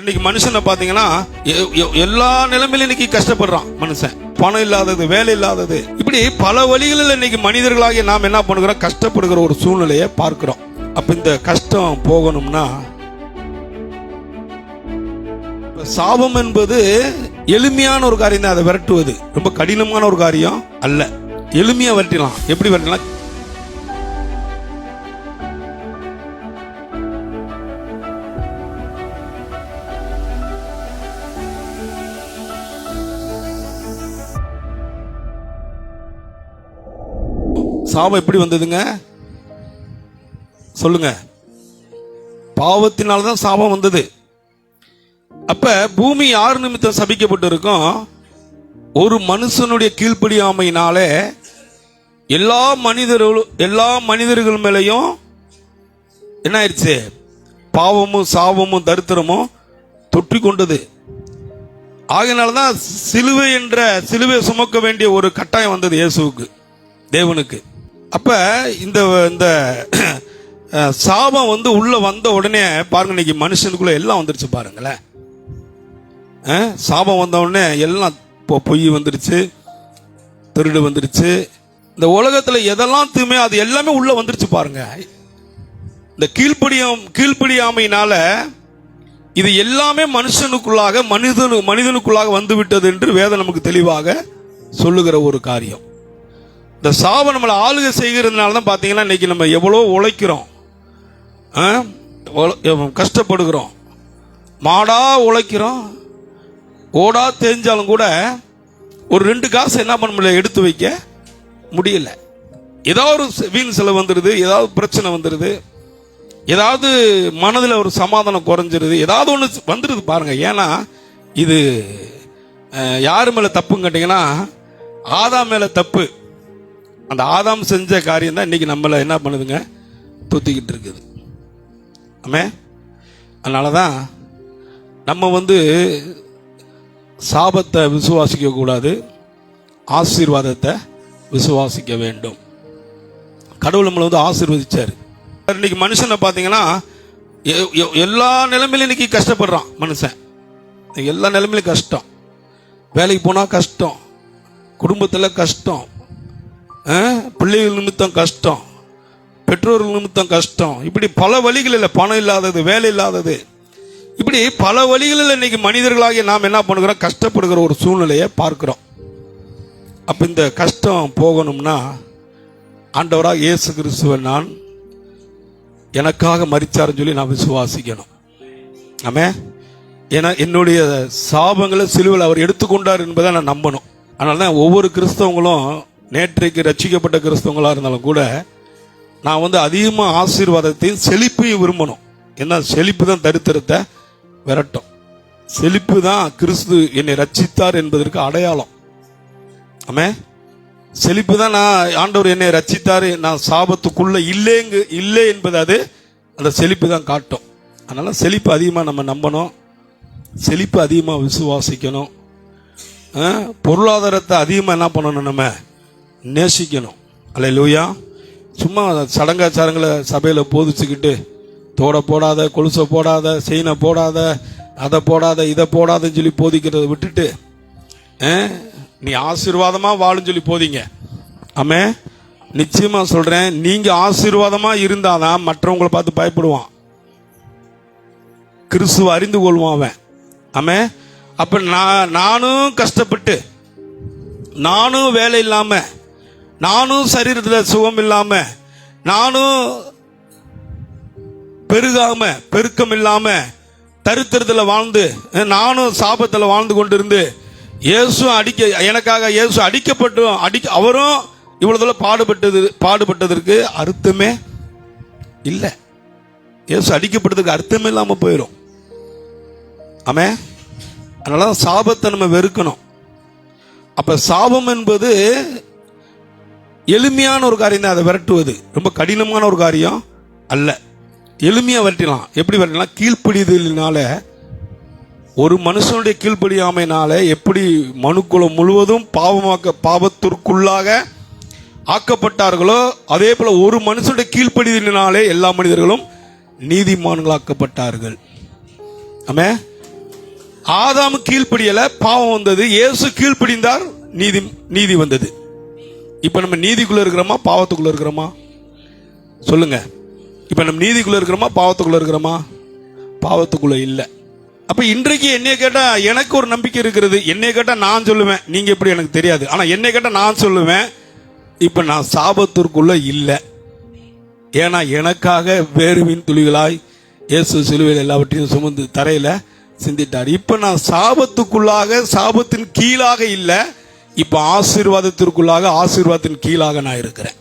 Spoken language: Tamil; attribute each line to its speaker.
Speaker 1: இன்னைக்கு மனுஷனை பாத்தீங்கன்னா எல்லா நிலைமையிலும் இன்னைக்கு கஷ்டப்படுறான் மனுஷன். பணம் இல்லாதது, வேலை இல்லாதது, இப்படி பல வழிகளில் இன்னைக்கு மனிதர்களாகிய நாம் என்ன பண்ணுகிறோம், கஷ்டப்படுகிற ஒரு சூழ்நிலையை பார்க்கிறோம். அப்ப இந்த கஷ்டம் போகணும்னா சாபம் என்பது எளிமையான ஒரு காரியம் தான். அதை விரட்டுவது ரொம்ப கடினமான ஒரு காரியம் அல்ல. எளிமையா விரட்டலாம். எப்படி விரட்டலாம்? சாபம் எப்படி வந்ததுங்க சொல்லுங்க? பாவத்தினால்தான் சாபம் வந்தது. அப்ப பூமி யார் நிமித்தம் சபிக்கப்பட்டு இருக்கும்? ஒரு மனுஷனுடைய கீழ்ப்படியாமையினாலே எல்லா மனிதர்கள் மேலையும் என்ன ஆயிடுச்சு? பாவமும் சாபமும் தரித்திரமும் தொற்றி கொண்டது. ஆகையினால்தான் சிலுவை சுமக்க வேண்டிய ஒரு கட்டாயம் வந்தது இயேசுவுக்கு, தேவனுக்கு. அப்ப இந்த சாபம் உள்ள வந்த உடனே பாருங்க, இன்னைக்கு மனுஷனுக்குள்ள எல்லாம் வந்துருச்சு பாருங்களேன். சாபம் வந்த உடனே எல்லாம் பொய் வந்துருச்சு, திருடு வந்துருச்சு, இந்த உலகத்துல எதெல்லாம் தீமை அது எல்லாமே உள்ள வந்துருச்சு பாருங்க. இந்த கீழ்ப்படியாமையினால இது எல்லாமே மனுஷனுக்குள்ளாக மனிதனுக்குள்ளாக வந்து விட்டது என்று வேதம் நமக்கு தெளிவாக சொல்லுகிற ஒரு காரியம். இந்த சாபம் நம்மளை ஆளுகை செய்கிறதுனால தான் பார்த்தீங்கன்னா இன்னைக்கு நம்ம எவ்வளோ உழைக்கிறோம், கஷ்டப்படுகிறோம், மாடா உழைக்கிறோம், ஓடா தெரிஞ்சாலும் கூட ஒரு 2 காசு என்ன பண்ண முடியல, எடுத்து வைக்க முடியல. ஏதாவது ஒரு வீண் செலவு வந்துடுது, ஏதாவது பிரச்சனை வந்துடுது, ஏதாவது மனதில் ஒரு சமாதானம் குறைஞ்சிருது, ஏதாவது ஒன்று வந்துடுது பாருங்க. ஏன்னா இது யாரு மேலே தப்புன்னு கேட்டிங்கன்னா ஆதாம் மேலே தப்பு. அந்த ஆதாம் செஞ்ச காரியம் தான் இன்னைக்கு நம்மளை என்ன பண்ணுதுங்க, தொத்திக்கிட்டு இருக்குது. ஆமே. அதனால தான் நம்ம சாபத்தை விசுவாசிக்க கூடாது, ஆசீர்வாதத்தை விசுவாசிக்க வேண்டும். கடவுள் நம்மளை ஆசீர்வதிச்சார். இன்னைக்கு மனுஷனை பார்த்தீங்கன்னா எல்லா நிலைமையிலும் இன்னைக்கு கஷ்டப்படுறான் மனுஷன். எல்லா நிலைமையிலும் கஷ்டம். வேலைக்கு போனால் கஷ்டம், குடும்பத்தில் கஷ்டம், பிள்ளைகள் நிமித்தம் கஷ்டம், பெற்றோர்கள் நிமித்தம் கஷ்டம், இப்படி பல வழிகளில், பணம் இல்லாதது, வேலை இல்லாதது, இப்படி பல வழிகளில் இன்னைக்கு மனிதர்களாகிய நாம் என்ன பண்ணுகிறோம், கஷ்டப்படுகிற ஒரு சூழ்நிலையை பார்க்கிறோம். அப்ப இந்த கஷ்டம் போகணும்னா ஆண்டவராக இயேசு கிறிஸ்துவை நான் எனக்காக மரிச்சாருன்னு சொல்லி நான் விசுவாசிக்கணும். ஆமே. ஏன்னா என்னுடைய சாபங்களை சிலுவையில் அவர் எடுத்துக்கொண்டார் என்பதை நான் நம்பணும். அதனால தான் ஒவ்வொரு கிறிஸ்தவங்களும், நேற்றைக்கு ரட்சிக்கப்பட்ட கிறிஸ்தவங்களாக இருந்தாலும் கூட, நான் அதிகமாக ஆசீர்வாதத்தையும் செழிப்பையும் விரும்பணும். ஏன்னா செழிப்பு தான் தரித்திரத்தை விரட்டும். செழிப்பு தான் கிறிஸ்து என்னை ரட்சித்தார் என்பதற்கு அடையாளம். ஆமே. செழிப்பு தான் நான் ஆண்டவர் என்னை ரட்சித்தார், நான் சாபத்துக்குள்ள இல்லை என்பது அது அந்த செழிப்பு தான் காட்டும். அதனால செழிப்பு அதிகமாக நம்ம நம்பணும், செழிப்பு அதிகமாக விசுவாசிக்கணும், பொருளாதாரத்தை அதிகமாக என்ன பண்ணணும், நம்ம நேசிக்கணும். அல்லேலூயா. சும்மா சடங்காச்சாரங்களை சபையில் போதிச்சுக்கிட்டு தோட போடாத, கொலுசை போடாத, செயினை போடாத, அதை போடாத, இதை போடாதன்னு சொல்லி போதிக்கிறத விட்டுட்டு நீ ஆசீர்வாதமா வாழுன்னு சொல்லி போதிங்க. ஆமே. நிச்சயமா சொல்றேன், நீங்க ஆசீர்வாதமா இருந்தாதான் மற்றவங்களை பார்த்து பயப்படுவான், கிறிஸ்துவ அறிந்து கொள்வான் அவன். ஆமே. அப்ப நானும் கஷ்டப்பட்டு, நானும் வேலை இல்லாம, நானும் சரீரத்தில் சுகம் இல்லாம, நானும் பெருக்கம் இல்லாம தரித்திரத்தில் வாழ்ந்து, நானும் சாபத்தில் வாழ்ந்து கொண்டிருந்து, எனக்காக இயேசு அவரும் இவ்வளவு பாடுபட்டதற்கு அர்த்தமே இல்லை. இயேசு அடிக்கப்பட்டதுக்கு அர்த்தமே இல்லாம போயிடும். ஆமே. அதனால சாபத்தை நம்ம வெறுக்கணும். அப்ப சாபம் என்பது எளிமையான ஒரு காரியம் தான். அதை விரட்டுவது ரொம்ப கடினமான ஒரு காரியம் அல்ல. எளிமையா விரட்டலாம். எப்படி விரட்டலாம்? கீழ்ப்படிதலினால, ஒரு மனுஷனுடைய கீழ்ப்படியாமையினால எப்படி மனுக்குலம் முழுவதும் பாவத்திற்குள்ளாக ஆக்கப்பட்டார்களோ, அதே போல ஒரு மனுஷனுடைய கீழ்ப்படிதலினாலே எல்லா மனிதர்களும் நீதிமான்களாக்கப்பட்டார்கள். ஆமே. ஆதாம் கீழ்ப்படியல, பாவம் வந்தது. இயேசு கீழ்ப்படிந்தார், நீதி வந்தது. இப்ப நம்ம நீதிக்குள்ள இருக்கிறோமா, பாவத்துக்குள்ள இருக்கிறோமா? சொல்லுங்க. இப்ப நம்ம நீதிக்குள்ள இருக்கிறோமா, பாவத்துக்குள்ள இருக்கிறோமா? பாவத்துக்குள்ள இல்ல. அப்ப இன்றைக்கு என்னைய கேட்டா எனக்கு ஒரு நம்பிக்கை இருக்கிறது. என்னைய கேட்டா நான் சொல்லுவேன், நீங்க எப்படி எனக்கு தெரியாது, ஆனா என்னைய கேட்டா நான் சொல்லுவேன், இப்ப நான் சாபத்திற்குள்ள இல்ல. ஏன்னா எனக்காக வேர்வின் துளிகளாய் இயேசு சிலுவையில் எல்லாவற்றையும் சுமந்து தரையில சிந்திட்டார். இப்ப நான் சாபத்துக்குள்ளாக, சாபத்தின் கீழாக இல்ல, இப்ப ஆசீர்வாதத்திற்குள்ளாக, ஆசீர்வாதத்தின் கீழாக நான் இருக்கிறேன்.